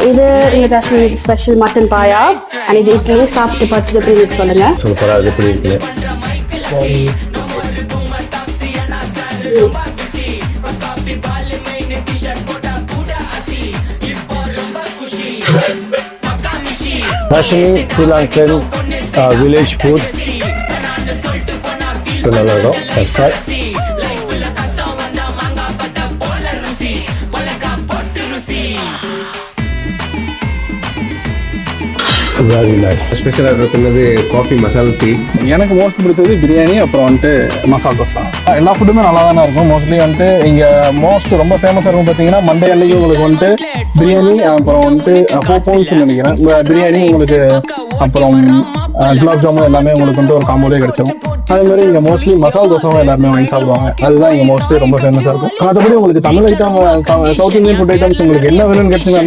இது எங்க Darshan special mutton paya and இது இட்லி சாப்பிட்டு பார்த்துட்டு எப்படி இருக்கு சொல்லுங்க. சூப்பரா அது எப்படி இருக்கு? National Sri Lankan village food. நல்லா இருக்கும். Subscribe. Very nice. ஸ்பெஷலாக இருக்கிறது காஃபி மசாலா டீ. எனக்கு மோஸ்ட்லி பிடிச்சது பிரியாணி, அப்புறம் வந்துட்டு மசாலா தோசை. எல்லா ஃபுட்டுமே நல்லா தானே இருக்கும். மோஸ்ட்லி வந்துட்டு இங்கே ரொம்ப ஃபேமஸாக இருக்கும் பார்த்தீங்கன்னா மண்டே அன்னைக்கு உங்களுக்கு வந்துட்டு பிரியாணி, அப்புறம் வந்துட்டு 4 pounds நினைக்கிறேன் பிரியாணி உங்களுக்கு, அப்புறம் குலாப் ஜாமுன் எல்லாமே உங்களுக்கு வந்துட்டு ஒரு காம்போலே கிடைச்சிடும். அதே மாதிரி இங்கே மோஸ்ட்லி மசாலா தோசைவும் எல்லாருமே வாங்கி சாப்பிடுவாங்க. அதுதான் இங்கே மோஸ்ட்லி ரொம்ப ஃபேமஸாக இருக்கும். மற்றபடி உங்களுக்கு Tamil item, south Indian food items உங்களுக்கு என்ன வேணும்னு கேட்டீங்கன்னா